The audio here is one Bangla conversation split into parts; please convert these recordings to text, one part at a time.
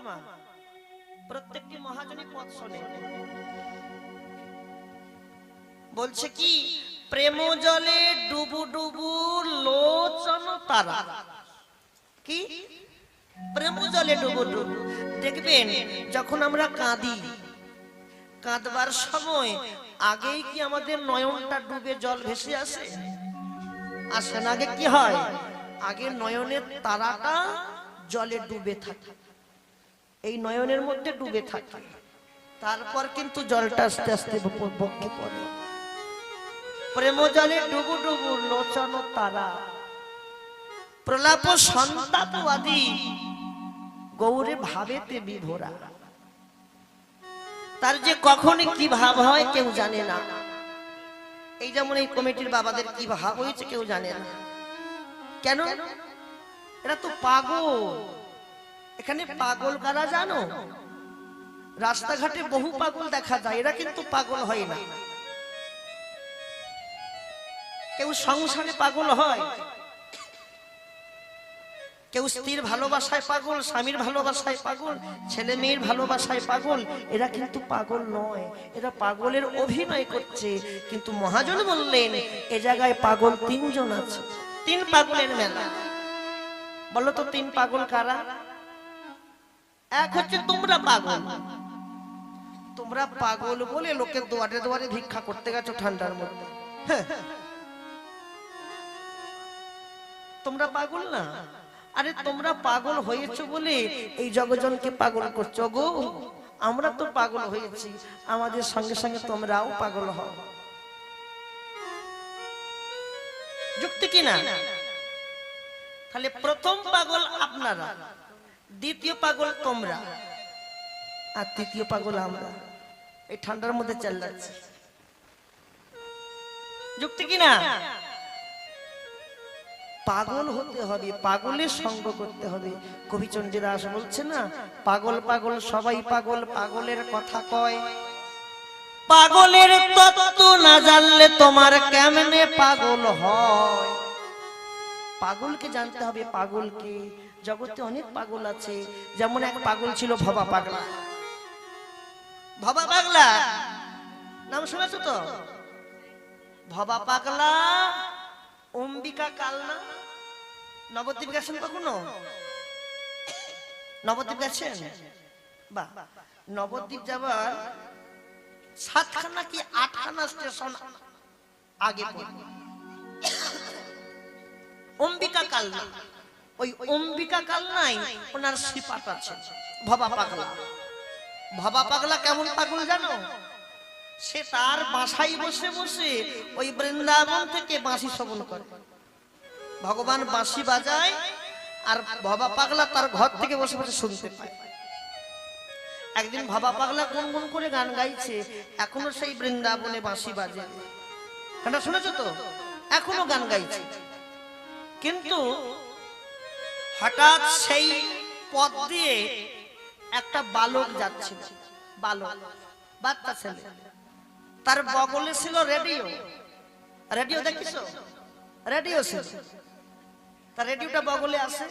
মা, প্রত্যেকটি মহাজনী পদ শোনে, বলছে কি প্রেম জলে ডুবু ডুবু লোচন তারা। কি প্রেম জলে ডুবু ডুবু? দেখবেন যখন আমরা কাঁদি, কাঁদবার সময় আগেই কি আমাদের নয়নটা ডুবে জল ভেসে আসে? আসে না? আগে কি হয়? আগে নয়নের তারাটা জলে ডুবে থাকে, এই নয়নের মধ্যে ডুবে থাকে, তারপর কিন্তু জলটা আস্তে আস্তে বক্ষে পড়ে। প্রেম জলে ডুবু ডুবু লোচন তারা, প্রলাপ সন্তাপ আদি গৌরে ভাবেতে বিভোরা। তার যে কখন কি ভাব হয় কেউ জানে না। এই যেমন এই কমিটির বাবাদের কি ভাব হয়েছে কেউ জানে না। কেন? এরা তো পাগল। এখানে পাগল কারা জানো? রাস্তাঘাটে বহু পাগল দেখা যায়, এরা কিন্তু পাগল হয় না। কেউ সংসারে পাগল হয়, কেউ স্ত্রীর ভালোবাসায় পাগল, স্বামীর ভালোবাসায় পাগল, ছেলে মেয়ের ভালোবাসায় পাগল। এরা কিন্তু পাগল নয়, এরা পাগলের অভিনয় করছে। কিন্তু মহাজন বললেন এ জায়গায় পাগল তিনজন আছে, তিন পাগলের মেলা। বলো তো তিন পাগল কারা? এক হচ্ছে তোমরা পাগল। তোমরা পাগল বলে লোকের দুয়ারে দুয়ারে ভিক্ষা করতে গেছো ঠান্ডার মধ্যে। তোমরা পাগল না? আরে তোমরা পাগল হয়েছো বলে এই জগজনকে পাগল করছো গো। আমরা তো পাগল হয়েছি, আমাদের সঙ্গে সঙ্গে তোমরাও পাগল হও। যুক্তি কিনা? তাহলে প্রথম পাগল আপনারা, দ্বিতীয় পাগল তোমরা, আর তৃতীয় পাগল আমরা। এই ঠান্ডার মধ্যে চালাচ্ছি। যুক্তি কিনা? পাগল হতে হবে, পাগলের সঙ্গ করতে হবে। কবি চণ্ডীদাস বলছে না, পাগল পাগল সবাই পাগল, পাগলের কথা কয়। পাগলের তত্ত্ব না জানলে তোমার কেমনে পাগল হয়? পাগলকে জানতে হবে। পাগলকে, জগতে অনেক পাগল আছে। যেমন এক পাগল ছিল ভবা পাগলা। ভবা পাগলা নাম শুনেছো তো? ভবা পাগলা অম্বিকা কালনা। নবদ্বীপ গেছেন কখনো? নবদ্বীপ গেছেন? বাহ, নবদ্বীপ যাবার 7খানা কি 8খানা স্টেশন আগে অম্বিকা কালনা। ওই অম্বিকা কালনাই ওনার শ্রীপাঠ আছে ভবা পাগলা। ভবা পাগলা কেমন পাগল জানো? সে তার বাসায় বসে বসে ওই বৃন্দাবন থেকে বাঁশি শ্রবণ করে। ভগবান বাঁশি বাজায় আর ভবা পাগলা তার ঘর থেকে বসে বসে শুনতে পায়। একদিন ভবা পাগলা গুনগুন করে গান গাইছে, এখনো সেই বৃন্দাবনে বাঁশি বাজে। গানটা শুনেছো তো? এখনো গান গাইছে। কিন্তু হঠাৎ সেই পথ দিয়ে একটা বালক যাচ্ছে, বালক বাচ্চা ছেলে, তার বগলে ছিল রেডিও। রেডিও দেখিছো? রেডিও ছিল, তার রেডিওটা বগলে আছে।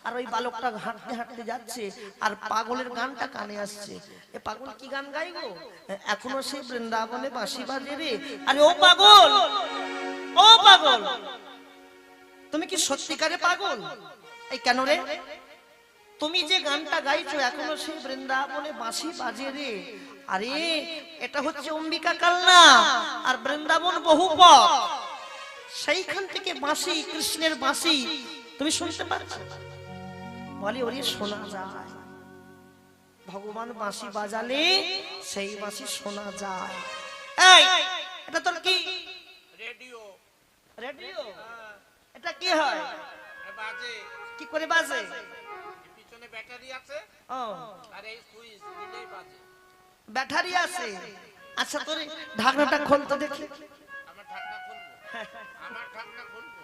আর ওই বালকটা হাঁটতে হাঁটতে যাচ্ছে আর পাগলের গানটা কানে আসছে। এ পাগল কি গান গাইবো? এখনো সেই বৃন্দাবনে বাঁশি বাজে রে। আরে ও পাগল, ও পাগল, তুমি কি সত্যিকারে পাগল? এই কেন রে? তুমি যে গানটা গাইছো এখনো সেই বৃন্দাবনে বাঁশি বাজে রে। আরে এটা হচ্ছে অম্বিকা কালনা, আর বৃন্দাবন বহু পথ। সেইখান থেকে বাঁশি, কৃষ্ণের বাঁশি তুমি শুনতে পারছো? বলে ওরে শোনা যায়, ভগবান বাঁশি বাজালে সেই বাঁশি শোনা যায়। এই এটা তোর কি? রেডিও। রেডিও? এটা কি হয়? বাজে। কি করে বাজে? পিছনে ব্যাটারি আছে। ও, আর এই সুইচ দিলেই বাজে। ব্যাটারি আছে? আচ্ছা তোর ঢাকনাটা খোল তো দেখি। আমার ঢাকনা খুলবো? আমার ঢাকনা খুলবো?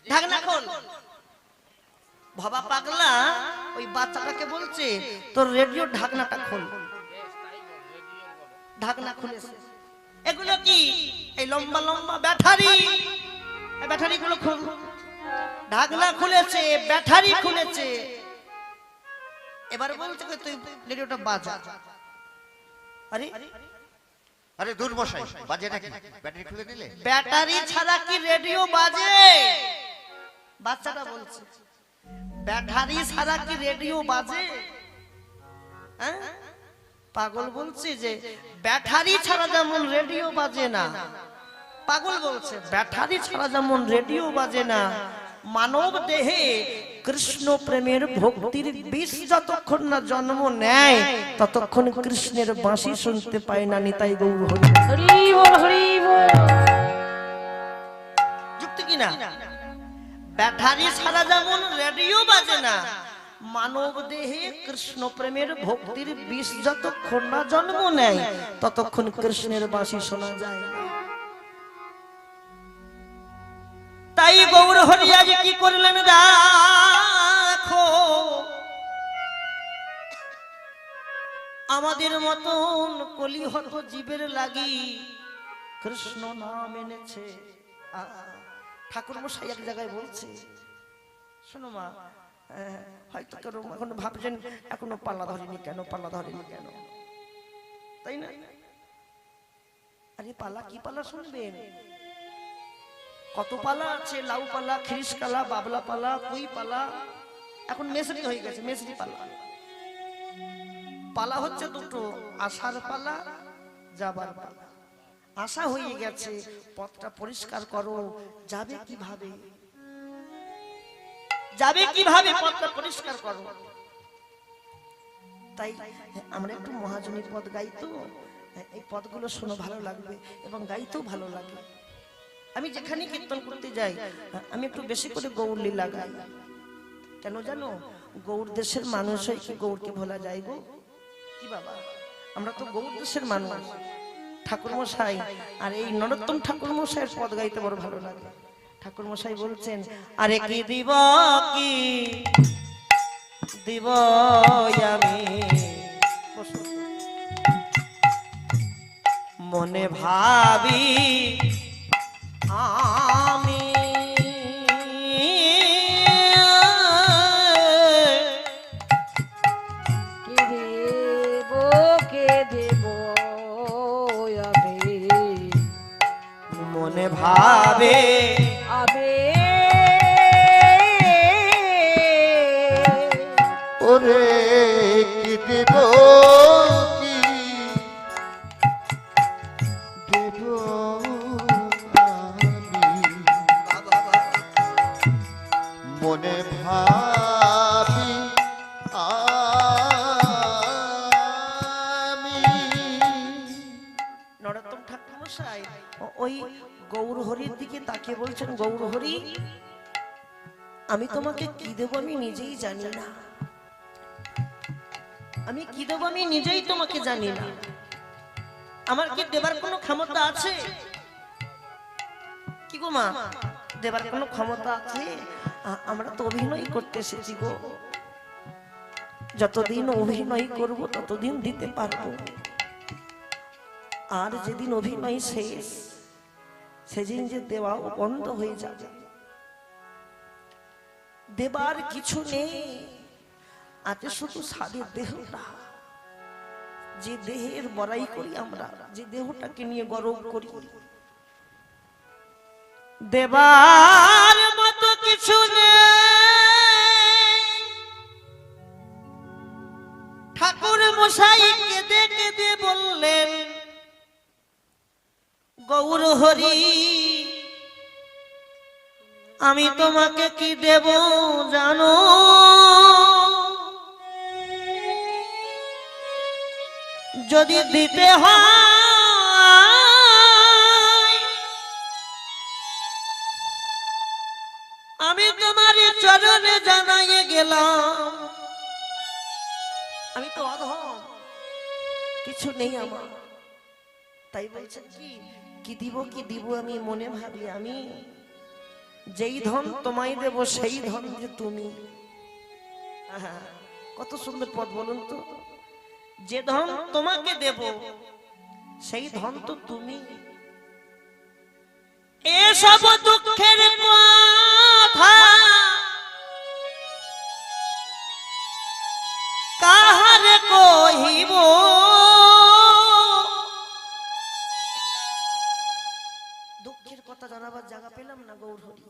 ঢাকনা খোল। ভবা পাগলা ওই বাচ্চাটাকে বলছে তোর রেডিও ঢাকনাটা খোল। ঢাকনা খুলেছে। এগুলো কি? এই লম্বা লম্বা ব্যাটারি। এই ব্যাটারি গুলো খোল। ঢাকনা খুলেছে, ব্যাটারি খুলেছে। এবার বলছে তুই রেডিওটা বাজা। আরে আরে দূর মশাই, বাজে নাকি? ব্যাটারি খুলে দিলে? ব্যাটারি ছাড়া কি রেডিও বাজে? বাচ্চাটা বলছে ব্যাটারি ছাড়া কি রেডিও বাজে? হ্যাঁ, পাগল বলছে যে ব্যাটারি ছাড়া যেমন রেডিও বাজে না, পাগল বলছে ব্যাটারি ছাড়া যেমন রেডিও বাজে না, মানব দেহে কৃষ্ণ প্রেমের ভক্তির বীজ যতক্ষণ না জন্ম নেয় ততক্ষণ কৃষ্ণের বাঁশি শুনতে পায় না। নিতাই গৌর হরি হরি বল, হরি বল। যুক্তি কিনা? ব্যাটারি ছাড়া যেমন রেডিও বাজে না, মানব দেহে কৃষ্ণ প্রেমের ভক্তির বীজ যতক্ষণ না জন্ম নেয় ততক্ষণ কৃষ্ণের বাঁশি শোনা যায় না। তাই গৌর হরি আজ কি করলেন দেখো, আমাদের মতন কলিহত জীবের লাগি কৃষ্ণ নাম এনেছে। ঠাকুর মশাই এক জায়গায় বলছে, শোনো মা, হয়তো কেন এখন ভাবছেন এখনো পাল্লা ধরেনি কেন, পাল্লা ধরেনি কেন, তাই না? আরে পাল্লা কি পাল্লা শুনবেন, কত পালা আছে, লাউ পালা, খিরিস কালা, বাবলা পালা, কুই পালা, এখন মেসরি হয়ে গেছে, মেসরি পালা। পালা হচ্ছে দুটো, আসার পালা, যাবার পালা। আশা হয়ে গেছে, পথটা পরিষ্কার করো, যাবে কিভাবে, যাবে কিভাবে, পথটা পরিষ্কার করো। তাই আমরা একটু মহাজনী পদ গাইতো, এই পদগুলো শোনো ভালো লাগবে এবং গাইতেও ভালো লাগে। আমি যেখানে কীর্তন করতে যাই আমি একটু বেশি করে গৌর লীলা গাই। কেন জানো? গৌর দেশের মানুষ হয়ে কি গৌরকে ভোলা যায় গো? কি বাবা, আমরা তো গৌর দেশের মানুষ। ঠাকুর মশাই আর এই নরোত্তম ঠাকুর মশাইয়ের পদ গাইতে বড় ভালো লাগে। ঠাকুর মশাই বলছেন, আরে কি দিব, কি দিব আমি মনে ভাবি আমি, কে দেব আমি মনে ভাবে আবে, ওরে কি দেব, কি দেব আমি মনে ভাবি আমি। নরোত্তম ঠাকুর মশাই ওই গৌর হরির দিকে তাকিয়ে বলছেন, গৌর হরি আমি তোমাকে কি দেব আমি নিজেই জানি না, আমি কি দেব আমি নিজেই তোমাকে জানি না, আমার কি দেবার কোনো ক্ষমতা আছে? কি গো মা, দেবার কোনো ক্ষমতা আছে? আমরা তো অভিনয় করতে এসেছি গো, যতদিন অভিনয় করব ততদিন দিতে পারবো, আর যেদিন অভিনয় শেষ সেদিন যে দেওয়া বন্ধ হয়ে যাবে। দেবার কিছু নেই, আছে শুধু সাদের দেহটা, যে দেহের বড়াই করি আমরা, যে দেহটাকে নিয়ে গর্ব করি। দেবার মতো কিছু নেই। ঠাকুর মশাই কেঁদে কেঁদে বললেন, গৌর হরি আমি তোমাকে কি দেব জানো? যদি দিতে হয় আমি তোমার চরণে জানাইয়ে গেলাম, আমি তো অধম, কিছু নেই আমার। তাই বলছেন কি দিব, কি দিব আমি মনে ভাবি আমি, যেই ধন তোমায় দেব সেই ধন যে তুমি। কত সুন্দর পদ বলুন তো, যে ধন তোমাকে দেব সেই ধন তো তুমি। এসব দুঃখের কথা কাহারে কহিব দুঃখের কথা জানাবার জায়গা পেলাম না গৌর হরি।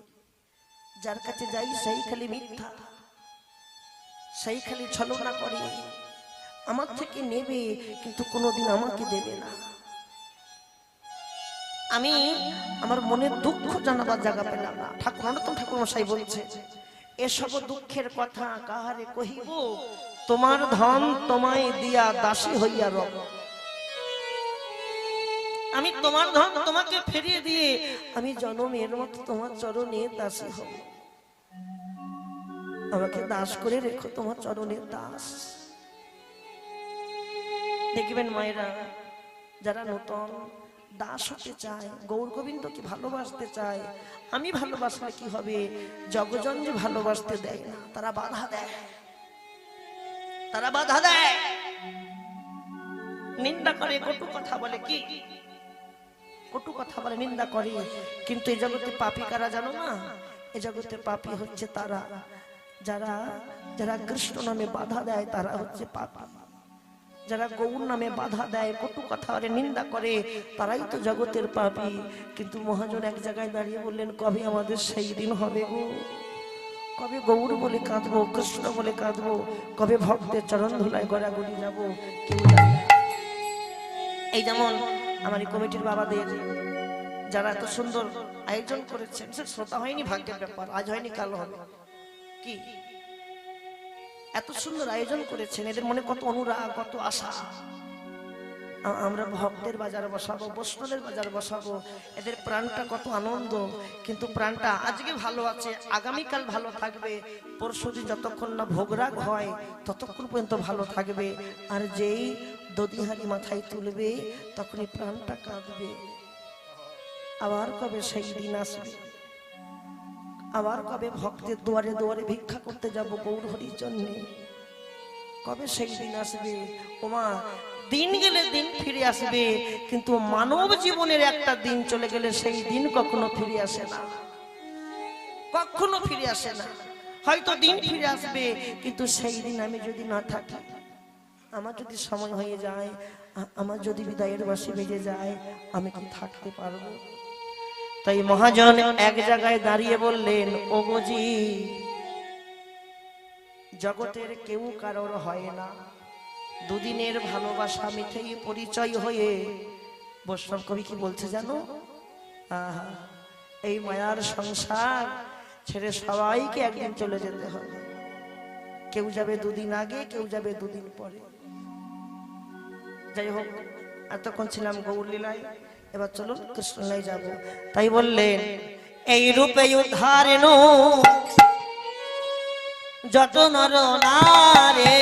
যার কাছে যাই সেই খালি মিথ্যা, সেই খালি ছলনা করে, আমার থেকে নেবে কিন্তু কোনোদিন আমাকে দেবে না। আমি আমার মনের দুঃখ জানাবার জায়গা পেলাম না। ঠাকুর অনন্তম ঠাকুর মশাই বলছে এসব দুঃখের কথা কাহারে কহিব, তোমার ধন তোমায় দিয়া দাসী হইয়া রব। আমি তোমার ধন তোমাকে ফিরিয়ে দিয়ে আমি জনমের মতো তোমার চরণে দাসী হব। আমাকে দাস করে রেখো, তোমার চরণে দাস। দেখবেন মায়েরা যারা নতুন দাস হতে চায়, গৌর গোবিন্দকে ভালোবাসতে চায়, আমি ভালোবাসলে কি হবে, জগজন যে ভালোবাসতে দেয় না, তারা বাধা দেয়, তারা বাধা দেয়, নিন্দা করে, কটু কথা বলে, কি কটু কথা বলে, নিন্দা করে। কিন্তু এই জগতে পাপী কারা জানো না? এই জগতে পাপী হচ্ছে তারা যারা যারা কৃষ্ণ নামে বাধা দেয়, তারা হচ্ছে পাপী। যারা গৌর নামে বাধা দেয়, কটু কথা বলে, নিন্দা করে, তারাই তো জগতের পাপী। কিন্তু মহাজন এক জায়গায় দাঁড়িয়ে বললেন, কবে আমাদের সেই দিন হবে গো? কবে গৌর বলে কাঁদবো, কৃষ্ণ বলে কাঁদবো, কবে ভক্তের চরণ ধুলায় গড়াগড়ি যাবো, কেউ জানে না। এই যেমন আমার এই কমিটির বাবাদের যারা এত সুন্দর আয়োজন করেছেন, সে শ্রোতা হয়নি, ভাগ্যের ব্যাপার, আজ হয়নি কাল হবে। কি এত সুন্দর আয়োজন করেছেন, এদের মনে কত অনুরাগ, কত আশা। আমরা ভক্তের বাজার বসাবো, বৈষ্ণবের বাজার বসাবো, এদের প্রাণটা কত আনন্দ। কিন্তু প্রাণটা আজকে ভালো আছে, আগামীকাল ভালো থাকবে, পরশুদিন যতক্ষণ না ভোগরাগ হয় ততক্ষণ পর্যন্ত ভালো থাকবে। আর যেই দধিহারি মাথায় তুলবে তখনই প্রাণটা কাঁদবে। আবার কবে সেই দিন আসবে? আবার কবে ভক্তের দুয়ারে দুয়ারে ভিক্ষা করতে যাব গৌর হরির জন্য? কবে সেই দিন আসবে? ওমা, দিন গেলে দিন ফিরে আসবে, কিন্তু মানব জীবনের একটা দিন চলে গেলে সেই দিন কখনো ফিরে আসে না, কখনো ফিরে আসে না। হয়তো দিন ফিরে আসবে, কিন্তু সেই দিন আমি যদি না থাকি, আমার যদি সময় হয়ে যায়, আমার যদি বিদায়ের বাঁশি বেজে যায়, আমি কি থাকতে পারবো? তাই মহাজন এক জায়গায় দাঁড়িয়ে বললেন, ওগোজি, জগতের কেউ কারোর হয় না, দুদিনের ভালোবাসা মিঠেই পরিচয় হয়ে। বৈষ্ণব কবি কি বলছে জানো? এই মায়ার সংসার ছেড়ে সবাইকে একদিন চলে যেতে হবে। কেউ যাবে দুদিন আগে, কেউ যাবে দুদিন পরে। যাই হোক, এতক্ষণ ছিলাম গৌর লীলায়, এবার চলুন কৃষ্ণলীলায় যাব। তাই বললেন, এই রূপে উদ্ধারেন যত নর নারে,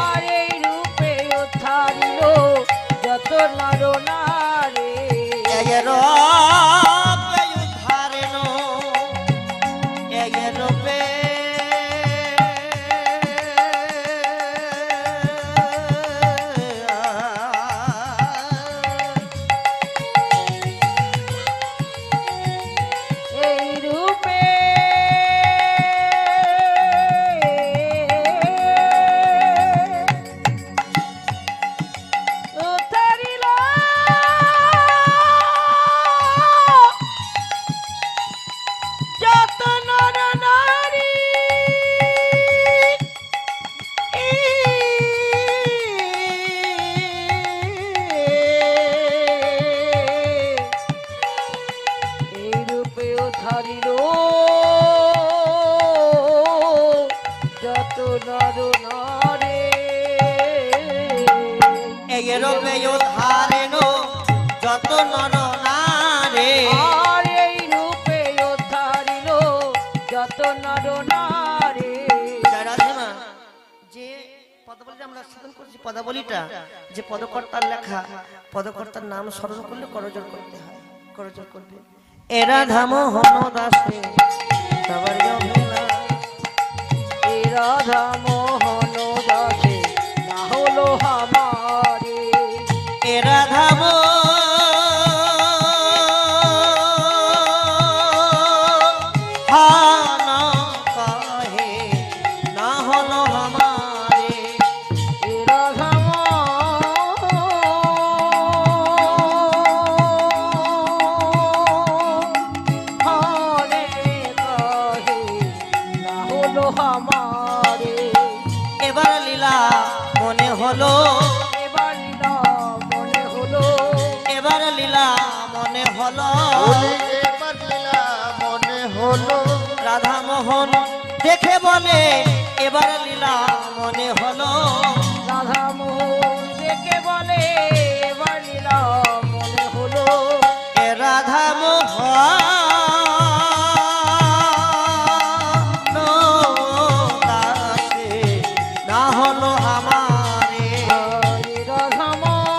আর এই রূপে উদ্ধারিল যত নর নারী। এই রূপে উদ্ধারেন, এই রূপে এই রূপে উদ্ধারিল যত নর নারী। এই রূপে উদ্ধারিল যত নর নারী। এই রূপে উদ্ধারেন যত নর নারে। আর এই রূপে উদ্ধারিল যত নর নারী। রাধেমা, যে পদাবলীটা আমরা সাধন করছি, পদাবলীটা যে পদকর্তার লেখা, পদকর্তার নাম স্মরণ করলে করজোর করতে হয়, করজোর করবে। এ রাধা মোহন দাসে সবার জমেলা, এই রাধা মোহন দাসে না হলো আমারে। এ রাধা মোহন কহে না হলো আমারে। এ হলো, এবার লীলা মনে হলো, এবার লীলা মনে হলো, বলি এবার লীলা মনে হলো, রাধা মোহন দেখে বলে এবার লীলা মনে হলো, রাধা মোহন দেখে বলে এবার লীলা মনে হলো, এ রাধা মোহন দাসে না হলো আমারে, হরে রাধা মোহনে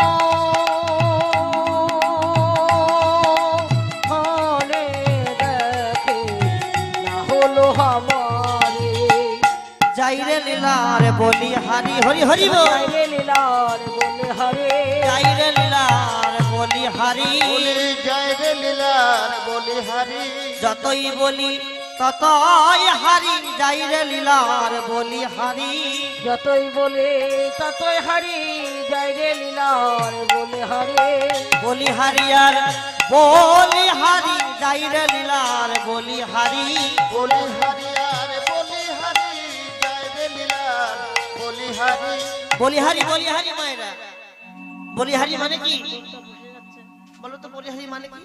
দেখে না হলো আমারে, যাইরে লীলার বলি হারি হরি হরি বল, যাইরে লীলার বলে হরে, যাইরে লীলার বলি হারি, বলি জয় রে লীলার বলি হারি, যতই বলি ততই হারি, যাইরে লীলার বলি হারি, যতই বলে ততই হারি, যাইরে লীলার বলে হরে, বলি হারি আর বলি হারি, যাইরে লীলার বলি হারি, বলি হারি আর বলি হারি, জয় রে লীলার বলি হারি, বলি হারি, বলি হারি মায়েরা, বলি হারি মানে কি বলো তো, বলি হারি মানে কি?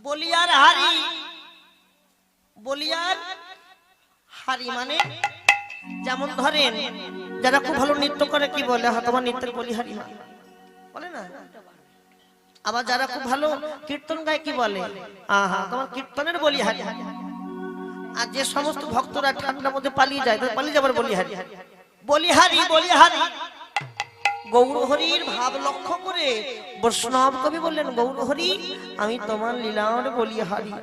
বলি আর হারি, বলি আর হারি মানে যেমন ধরেন যারা খুব ভালো নৃত্য করে কি বলে, হ্যাঁ তোমার নৃত্যের বলি হারি হয় বলে না, আবার যারা খুব ভালো কীর্তন গায় কি বলে, আহা তোমার কীর্তনের বলি হারি, আর যে সমস্ত ভক্তরা ঠান্ডার মধ্যে পালিয়ে যায় তাদের পালিয়ে যাবার বলি হারি, বলি হারি, বলি হারি। গৌর হরির ভাব লক্ষ্য করে বৈষ্ণব কবি বললেন, গৌর হরি আমি তোমার লীলার বলি হারি।